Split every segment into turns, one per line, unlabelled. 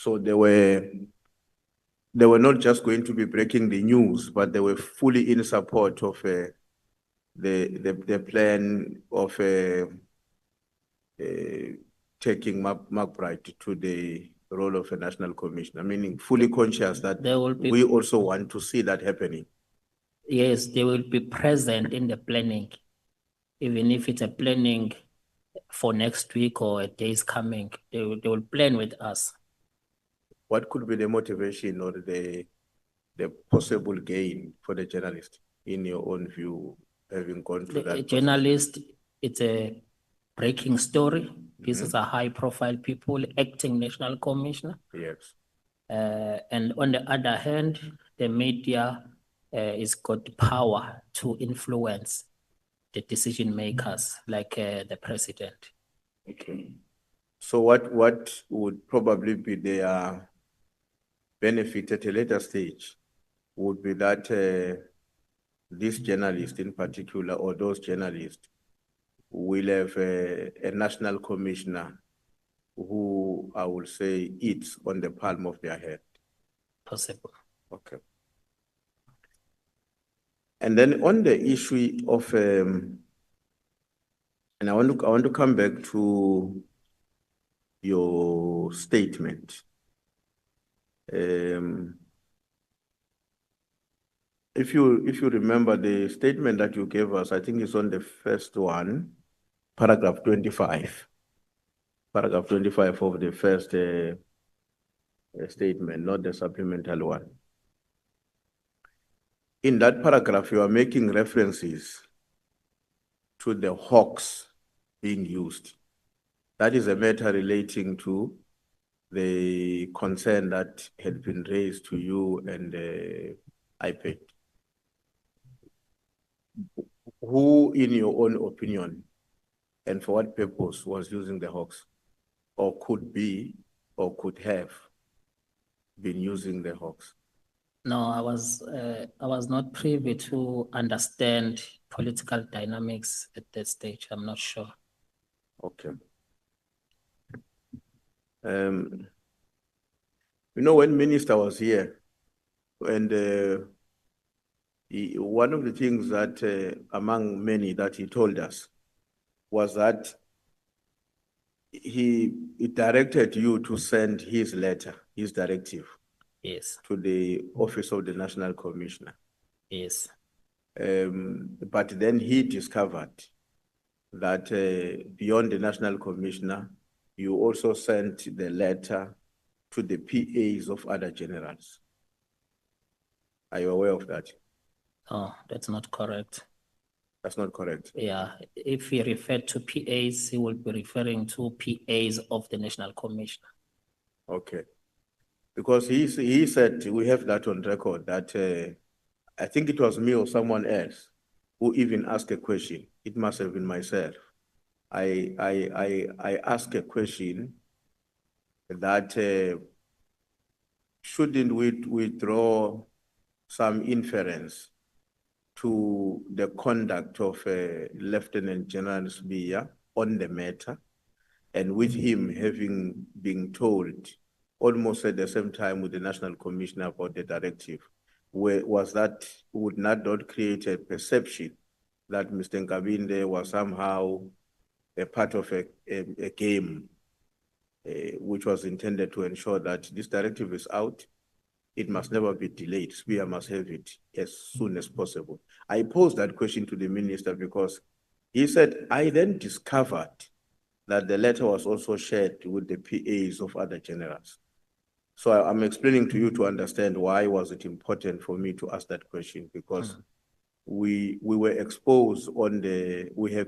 So they were not just going to be breaking the news, but they were fully in support of the plan of taking McBride to the role of a national commissioner, meaning fully conscious that we also want to see that happening.
Yes, they will be present in the planning, even if it's a planning for next week or a days coming, they will plan with us.
What could be the motivation or the possible gain for the journalist, in your own view, having gone to that?
A journalist, it's a breaking story. This is a high-profile people acting national commissioner.
Yes.
And on the other hand, the media is got power to influence the decision makers, like the president.
Okay. So what would probably be their benefit at a later stage would be that this journalist in particular, or those journalists, will have a national commissioner who, I will say, eats on the palm of their head.
Possible.
Okay. And then on the issue of, and I want to come back to your statement. If you remember the statement that you gave us, I think it's on the first one, paragraph 25. Paragraph 25 of the first statement, not the supplemental one. In that paragraph, you are making references to the hawks being used. That is a matter relating to the concern that had been raised to you and IPED. Who, in your own opinion, and for what purpose, was using the hawks, or could be, or could have been using the hawks?
No, I was not privy to understand political dynamics at that stage. I'm not sure.
Okay. You know, when Minister was here, and one of the things that, among many that he told us, was that he directed you to send his letter, his directive,
Yes,
to the Office of the National Commissioner.
yes.
But then he discovered that beyond the National Commissioner, you also sent the letter to the PAs of other generals. Are you aware of that?
Oh, that's not correct.
That's not correct.
Yeah, if he referred to PAs, he will be referring to PAs of the National Commissioner.
Okay. Because he said, we have that on record, that I think it was me or someone else who even asked a question. It must have been myself. I asked a question that shouldn't we draw some inference to the conduct of Lieutenant General Sibiya on the matter, and with him having been told almost at the same time with the National Commissioner about the directive, would not create a perception that Mr. Nkabinde was somehow a part of a game which was intended to ensure that this directive is out. It must never be delayed. Sibiya must have it as soon as possible. I posed that question to the minister because he said, I then discovered that the letter was also shared with the PAs of other generals. So I'm explaining to you to understand why was it important for me to ask that question, because we have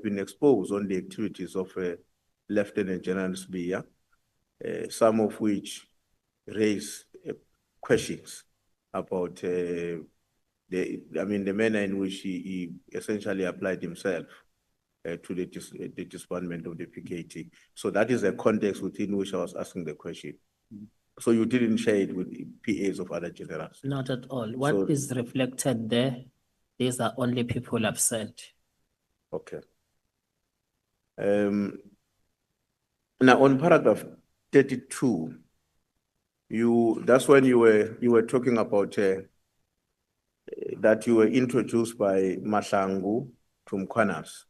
been exposed on the activities of Lieutenant General Sibiya, some of which raise questions about the manner in which he essentially applied himself to the disbandment of the PKT. So that is the context within which I was asking the question. So you didn't share it with PAs of other generals?
Not at all. What is reflected there, these are only people absent.
Okay. Now on paragraph 32, That's when you were talking about that you were introduced by Mahlangu to Mkhwanazi.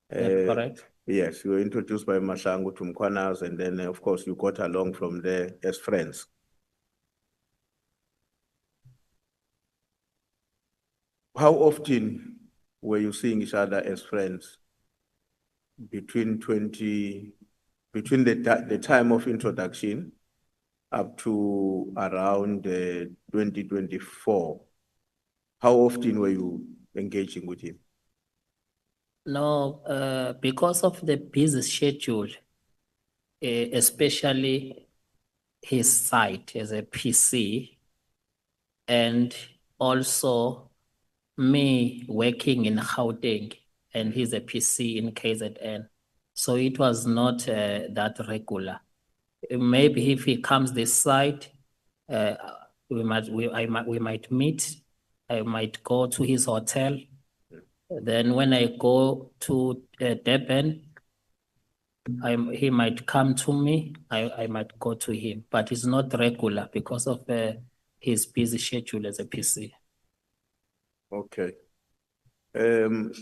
That's correct.
Yes, you were introduced by Mahlangu to Mkhwanazi, and then of course you got along from there as friends. How often were you seeing each other as friends between the time of introduction up to around 2024? How often were you engaging with him?
No, because of the busy schedule, especially his site as a PC, and also me working in Gauteng, and he's a PC in KZN. So it was not that regular. Maybe if he comes this side, we might meet. I might go to his hotel. Then when I go to Durban, he might come to me. I might go to him, but it's not regular because of his busy schedule as a PC.
Okay. And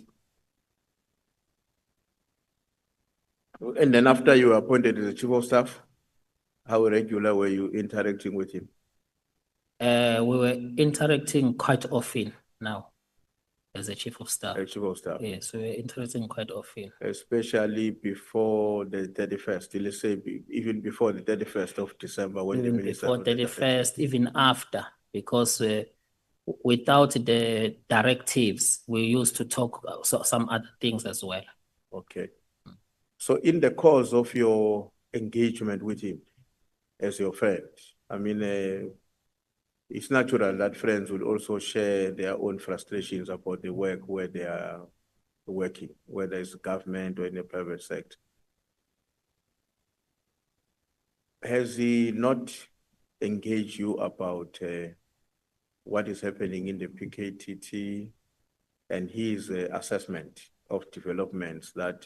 then after you were appointed as the chief of staff, how regular were you interacting with him?
We were interacting quite often now as a chief of staff.
As chief of staff.
Yes, we were interacting quite often.
Especially before the 31st, let's say even before the 31st of December when
Even
the minister.
before 31st, even after, because without the directives, we used to talk some other things as well.
Okay. So in the course of your engagement with him as your friend, I mean, it's natural that friends will also share their own frustrations about the work where they are working, whether it's government or in the private sector. Has he not engaged you about what is happening in the PKTT and his assessment of developments that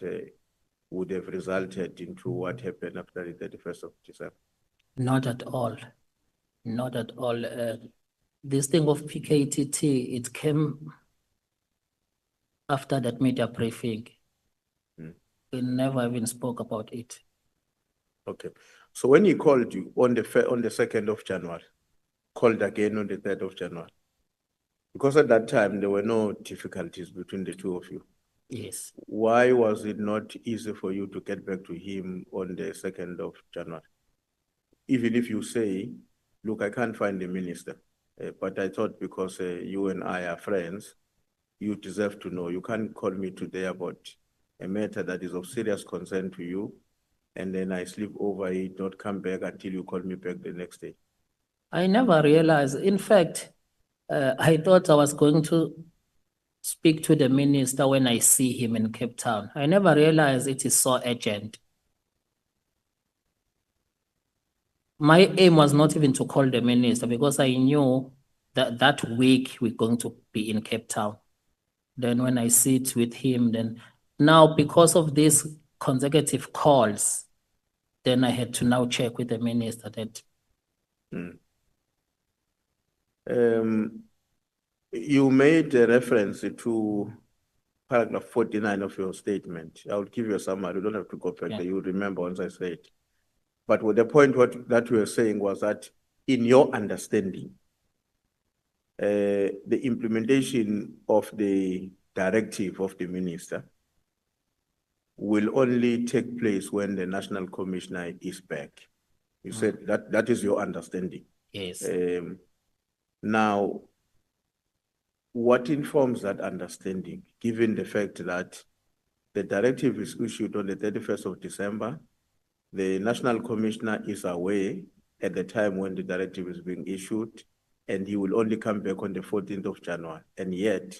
would have resulted into what happened after the 31st of December?
Not at all. Not at all. This thing of PKTT, it came after that media briefing. We never even spoke about it.
Okay. So when he called you on the 2nd of January, called again on the 3rd of January, because at that time there were no difficulties between the two of you.
Yes.
Why was it not easy for you to get back to him on the 2nd of January? Even if you say, look, I can't find the minister, but I thought because you and I are friends, you deserve to know. You can't call me today about a matter that is of serious concern to you, and then I sleep over it, not come back until you call me back the next day.
I never realized. In fact, I thought I was going to speak to the minister when I see him in Cape Town. I never realized it is so urgent. My aim was not even to call the minister because I knew that that week we're going to be in Cape Town. Then when I sit with him, then now because of these consecutive calls, then I had to now check with the minister that.
You made a reference to paragraph 49 of your statement. I'll give you a summary. You don't have to go back there. You remember once I said. But the point that you were saying was that in your understanding, the implementation of the directive of the minister will only take place when the national commissioner is back. You said that is your understanding.
Yes.
Now, what informs that understanding, given the fact that the directive is issued on the 31st of December, the national commissioner is away at the time when the directive is being issued, and he will only come back on the 14th of January. And yet,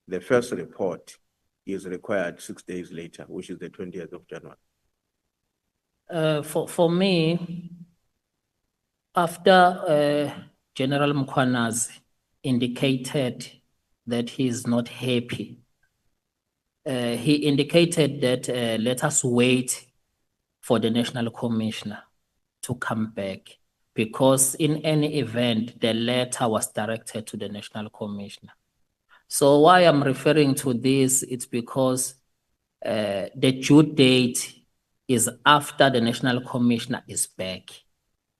the first report is required 6 days later, which is the 20th of January.
For me, after General Mkhwanazi indicated that he is not happy, he indicated that let us wait for the national commissioner to come back. because in any event, the letter was directed to the National Commissioner. So why I'm referring to this, it's because the due date is after the National Commissioner is back.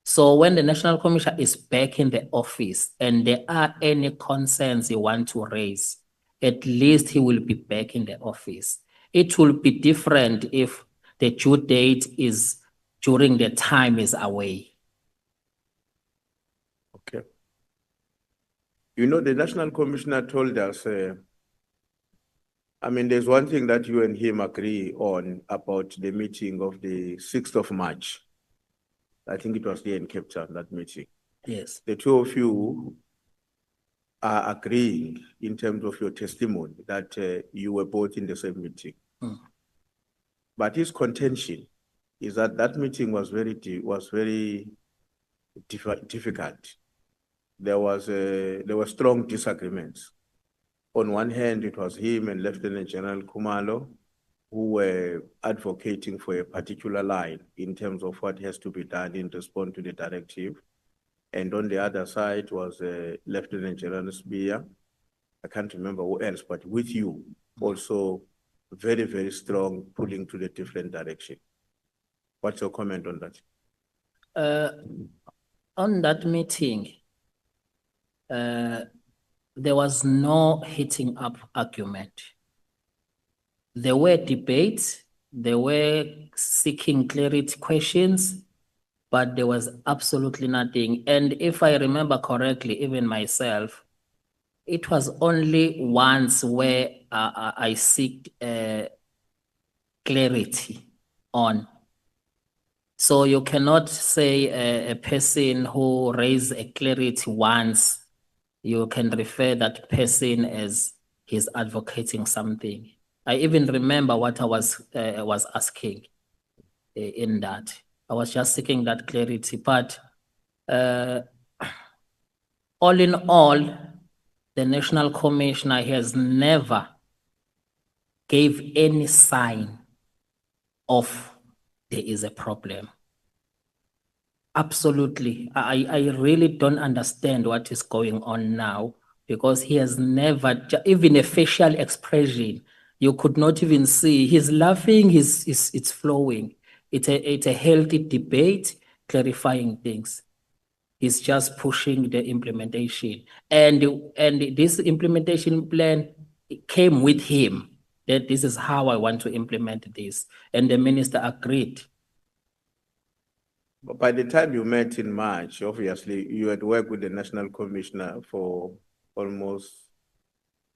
So when the National Commissioner is back in the office and there are any concerns he wants to raise, at least he will be back in the office. It will be different if the due date is during the time is away.
Okay. You know, the National Commissioner told us, I mean, there's one thing that you and him agree on about the meeting of the 6th of March. I think it was here in Cape Town, that meeting.
Yes.
The two of you are agreeing in terms of your testimony that you were both in the same meeting. But his contention is that that meeting was very difficult. There were strong disagreements. On one hand, it was him and Lieutenant General Khumalo who were advocating for a particular line in terms of what has to be done in response to the directive. And on the other side was Lieutenant General Sibiya. I can't remember who else, but with you, also very, very strong pulling to the different direction. What's your comment on that?
On that meeting, there was no heating up argument. There were debates, there were seeking clarity questions, but there was absolutely nothing. And if I remember correctly, even myself, it was only once where I seeked clarity on. So you cannot say a person who raised a clarity once, you can refer that person as he's advocating something. I even remember what I was asking in that. I was just seeking that clarity, but all in all, the National Commissioner has never gave any sign of there is a problem. Absolutely. I really don't understand what is going on now because he has never, even a facial expression, you could not even see. He's laughing, it's flowing. It's a healthy debate, clarifying things. He's just pushing the implementation. And this implementation plan came with him, that this is how I want to implement this. And the minister agreed.
But by the time you met in March, obviously you had worked with the National Commissioner for almost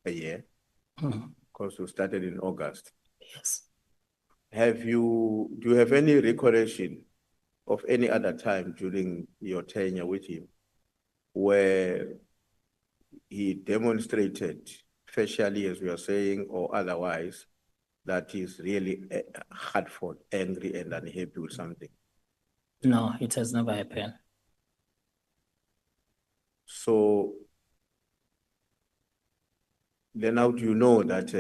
a year, because you started in August.
Yes.
Do you have any recollection of any other time during your tenure with him where he demonstrated facially, as we are saying, or otherwise, that he's really hurtful, angry, and unhappy with something?
No, it has never happened.
So then how do you know that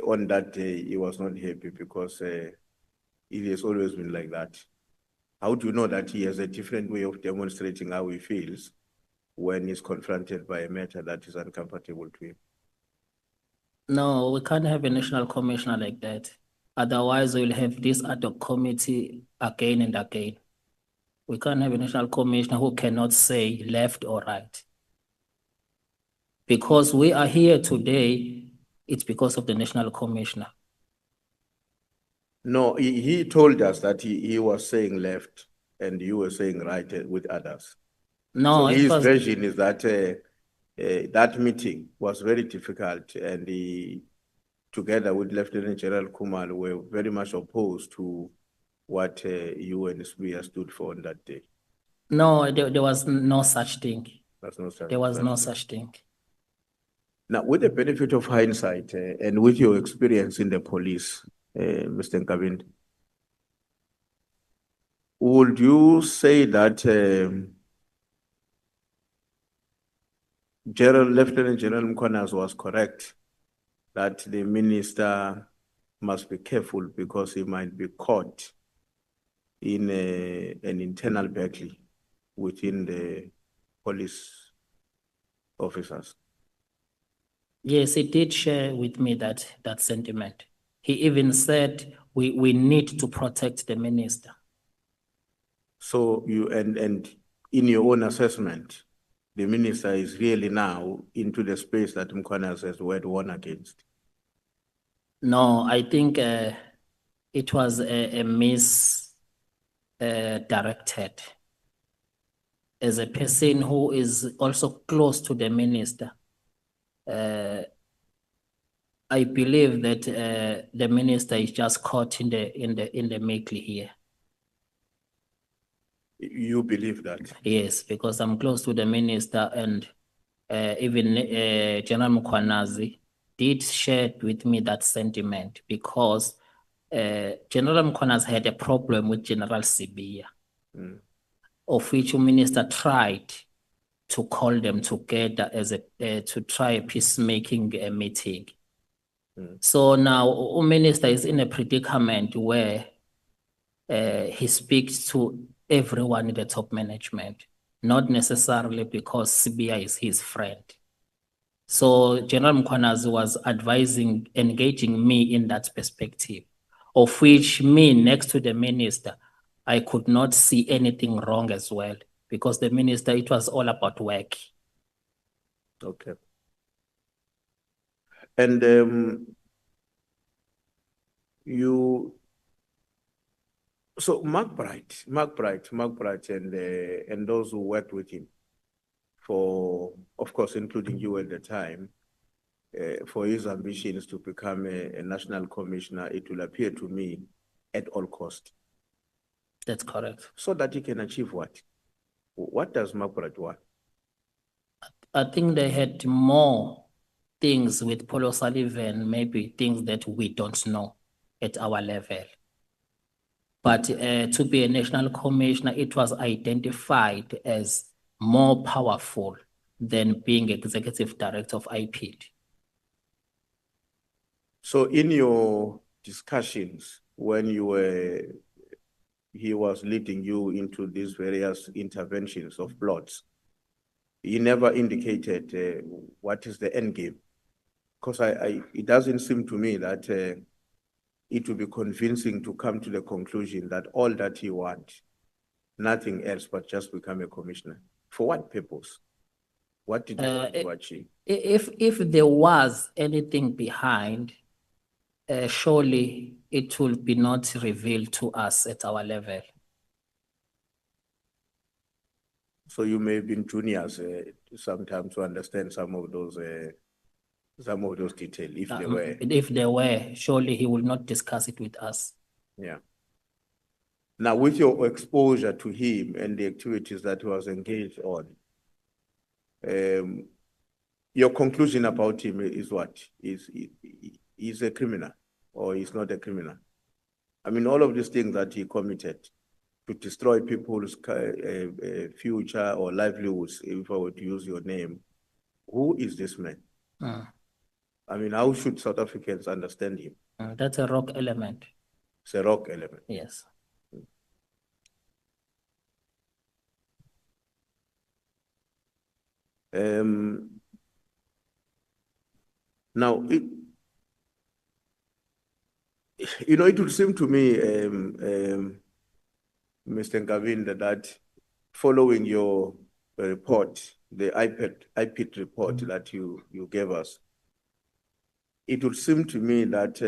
on that day he was not happy? Because it has always been like that. How do you know that he has a different way of demonstrating how he feels when he's confronted by a matter that is uncomfortable to him?
No, we can't have a national commissioner like that. Otherwise, we'll have this ad hoc committee again and again. We can't have a national commissioner who cannot say left or right. Because we are here today, it's because of the national commissioner.
No, he told us that he was saying left and you were saying right with others.
No,
so his version is that that meeting was very difficult, and he, together with Lieutenant General Khumalo, were very much opposed to what you and Sibiya stood for on that day.
No, there was no such thing.
There
was no such thing.
Now, with the benefit of hindsight and with your experience in the police, Mr. Nkabinde, would you say that Lieutenant General Mkhwanazi was correct that the minister must be careful because he might be caught in an internal battle within the police officers.
Yes, he did share with me that sentiment. He even said we need to protect the minister.
So you and in your own assessment, the minister is really now into the space that Mkhwanazi has warned against.
No, I think it was a misdirected. As a person who is also close to the minister, I believe that the minister is just caught in the middle here.
You believe that?
Yes, because I'm close to the minister, and even General Mkhwanazi did share with me that sentiment, because General Mkhwanazi had a problem with General Sibiya, of which the minister tried to call them together as to try a peacemaking meeting. So now the minister is in a predicament where he speaks to everyone in the top management, not necessarily because Sibiya is his friend. So General Mkhwanazi was engaging me in that perspective, of which me, next to the minister, I could not see anything wrong as well, because the minister, it was all about work.
Okay. And so Mark Bright, and those who worked with him, for, of course, including you at the time, for his ambitions to become a national commissioner, it will appear to me, at all cost.
That's correct.
So that he can achieve what? What does Mark Bright want?
I think they had more things with Paul O'Sullivan, maybe things that we don't know at our level. But to be a national commissioner, it was identified as more powerful than being executive director of IPID.
So in your discussions, when he was leading you into these various interventions of plots, he never indicated what is the end game. Because it doesn't seem to me that it will be convincing to come to the conclusion that all that he wants, nothing else but just become a commissioner. For what purpose? What did he want to achieve?
If there was anything behind, surely it will be not revealed to us at our level.
So you may have been juniors sometimes to understand some of those details, if they were.
If they were, surely he will not discuss it with us.
Yeah. Now, with your exposure to him and the activities that he was engaged on, your conclusion about him is what? He's a criminal, or he's not a criminal? I mean, all of these things that he committed to destroy people's future or livelihoods, if I were to use your name, who is this man? I mean, how should South Africans understand him?
That's a rock element.
It's a rock element.
Yes.
Now, it would seem to me, Mr. Nkabinde, that following your report, the IPID report that you gave us, it would seem to me that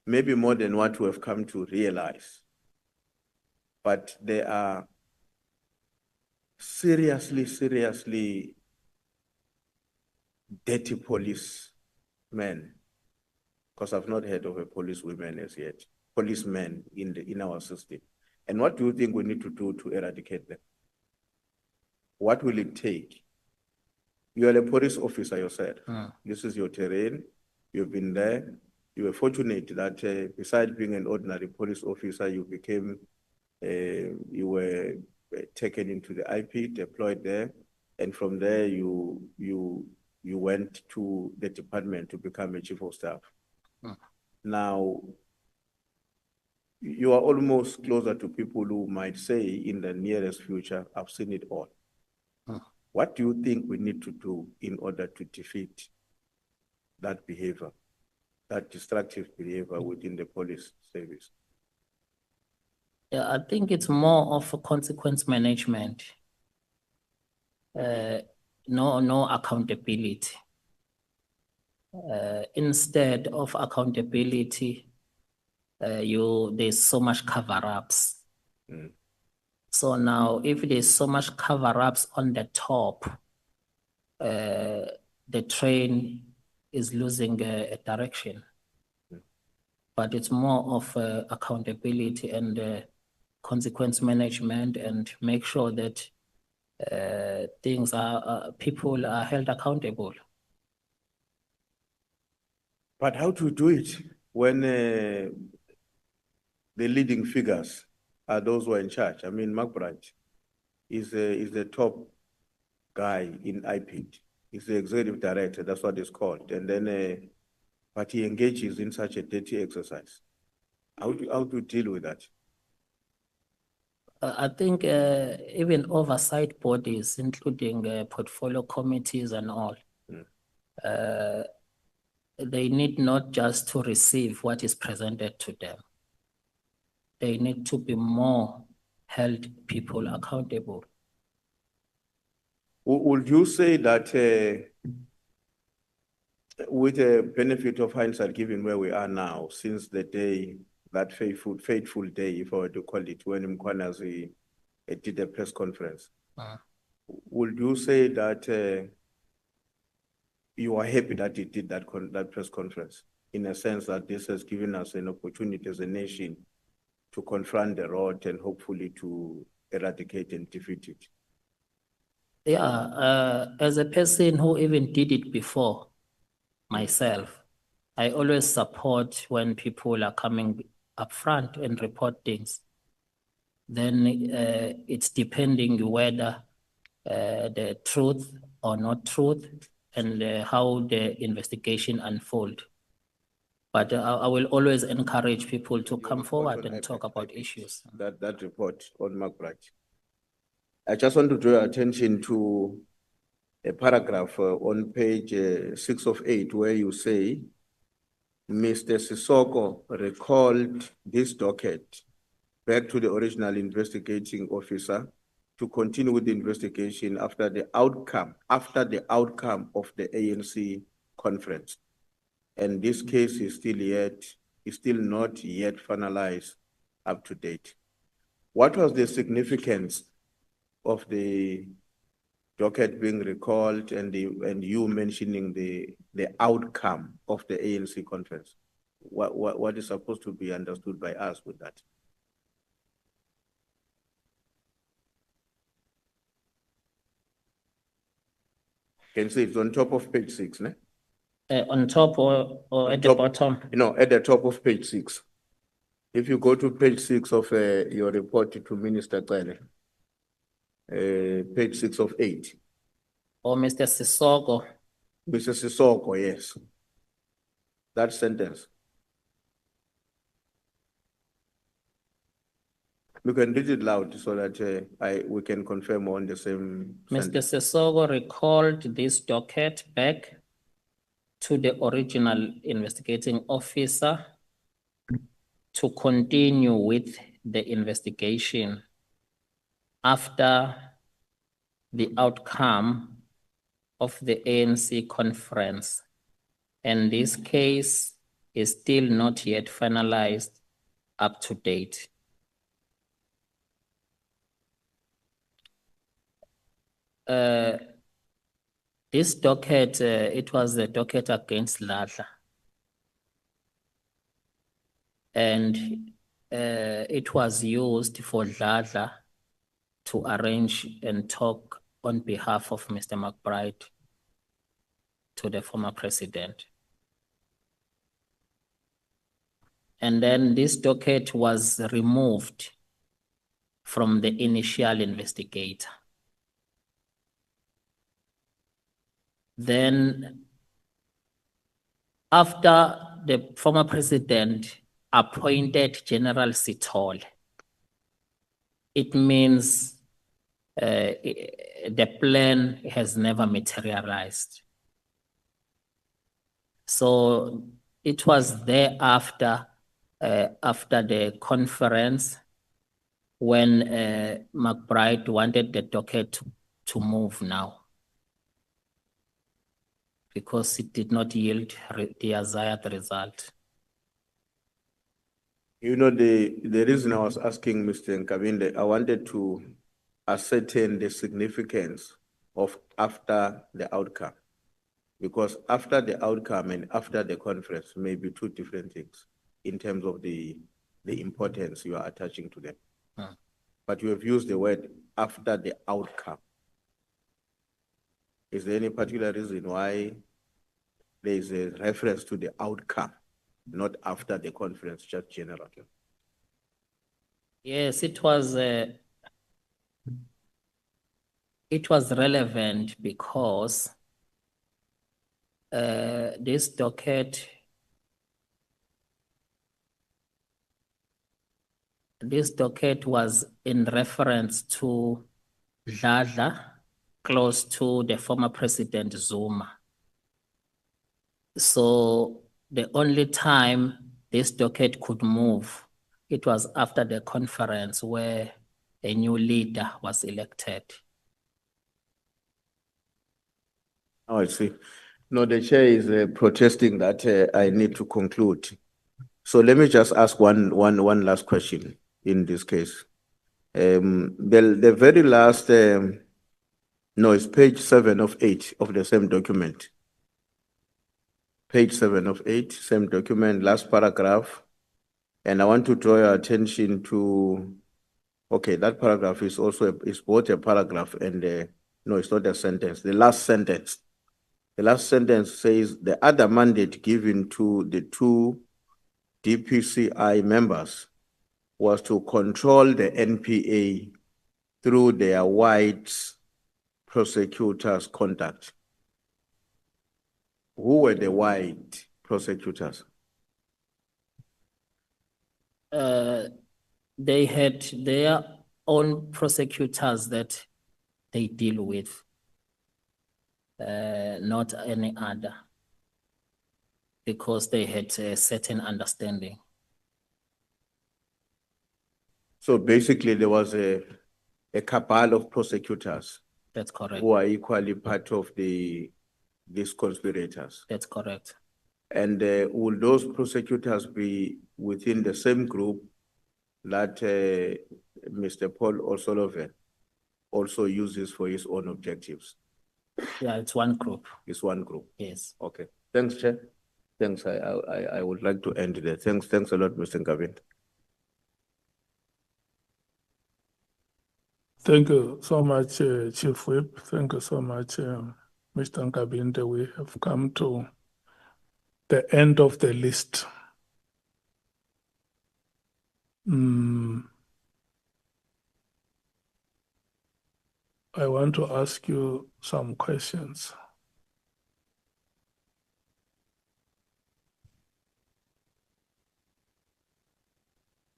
maybe more than what we have come to realize, but there are seriously dirty policemen, because I've not heard of a policewoman as yet, policemen in our system. And what do you think we need to do to eradicate them? What will it take? You are a police officer yourself. This is your terrain. You've been there. You were fortunate that besides being an ordinary police officer, you were taken into the IP, deployed there, and from there you went to the department to become a chief of staff. Now, You are almost closer to people who might say in the nearest future, I've seen it all. What do you think we need to do in order to defeat that behavior, that destructive behavior within the police service?
Yeah, I think it's more of a consequence management. No accountability. Instead of accountability, there's so much cover-ups. So now, if there's so much cover-ups on the top, the train is losing a direction. But it's more of accountability and consequence management, and make sure that people are held accountable.
But how to do it when the leading figures are those who are in charge? I mean, McBride is the top guy in IPID. He's the executive director, that's what it's called. And then, but he engages in such a dirty exercise. How to deal with that?
I think even oversight bodies, including portfolio committees and all, they need not just to receive what is presented to them. They need to be more held people accountable.
Would you say that with the benefit of hindsight, given where we are now, since the day, that fateful day, if I were to call it, when Mkhwanazi did a press conference, would you say that you are happy that he did that press conference, in a sense that this has given us an opportunity as a nation to confront the rot and hopefully to eradicate and defeat it?
Yeah, as a person who even did it before, myself, I always support when people are coming up front and report things. Then it's depending whether the truth or not truth, and how the investigation unfold. But I will always encourage people to come forward and talk about issues.
That report on McBride. I just want to draw your attention to a paragraph on page 6 of 8, where you say, Mr. Sisoko recalled this docket back to the original investigating officer to continue with the investigation after the outcome of the ANC conference. And this case is still not yet finalized up to date. What was the significance of the docket being recalled and you mentioning the outcome of the ANC conference? What is supposed to be understood by us with that? Can see it's on top of page 6, ne?
On top or at the bottom?
No, at the top of page 6. If you go to page 6 of your report to Minister Cele, page 6 of 8.
Or Mr. Sisoko?
Mr. Sisoko, yes. That sentence. We can read it loud so that we can confirm on the same sentence.
Mr. Sisoko recalled this docket back to the original investigating officer to continue with the investigation after the outcome of the ANC conference. And this case is still not yet finalized up to date. This docket, it was the docket against Ladla. And it was used for Ladla to arrange and talk on behalf of Mr. McBride to the former president. And then this docket was removed from the initial investigator. Then, after the former president appointed General Sithole, it means the plan has never materialized. So it was thereafter, after the conference, when McBride wanted the docket to move now, because it did not yield the desired result.
You know, the reason I was asking Mr. Nkabinde, I wanted to ascertain the significance of after the outcome, because after the outcome and after the conference may be two different things in terms of the importance you are attaching to them. But you have used the word after the outcome. Is there any particular reason why there is a reference to the outcome, not after the conference, just general?
Yes, it was relevant because this docket was in reference to Dladla, close to the former President Zuma. So the only time this docket could move, it was after the conference where a new leader was elected.
Oh, I see. No, the chair is protesting that I need to conclude. So let me just ask one last question in this case. The very last, no, it's page 7 of 8 of the same document. Page 7 of 8, same document, last paragraph. And I want to draw your attention to, okay, that paragraph is also, is both a paragraph and no, it's not a sentence. The last sentence. The last sentence says the other mandate given to the two DPCI members was to control the NPA through their white prosecutors' contact. Who were the white prosecutors?
They had their own prosecutors that they deal with, not any other, because they had a certain understanding.
So basically there was a cabal of prosecutors.
That's correct.
Who are equally part of these conspirators.
That's correct.
And will those prosecutors be within the same group that Mr. Paul O'Sullivan also uses for his own objectives?
Yeah, it's one group.
It's one group.
Yes.
Okay. Thanks, Chair. Thanks. I would like to end there. Thanks a lot, Mr. Nkabinde.
Thank you so much, Chief Whip. Thank you so much, Mr. Nkabinde. We have come to the end of the list. I want to ask you some questions.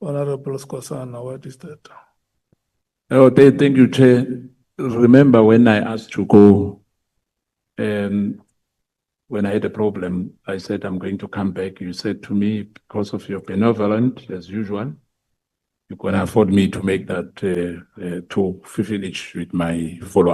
Honorable Skosana, what is that?
Oh, thank you, Chair. Remember when I asked to go, when I had a problem, I said, I'm going to come back. You said to me, because of your benevolent, as usual, you're going to afford me to make that to finish with my follow-up.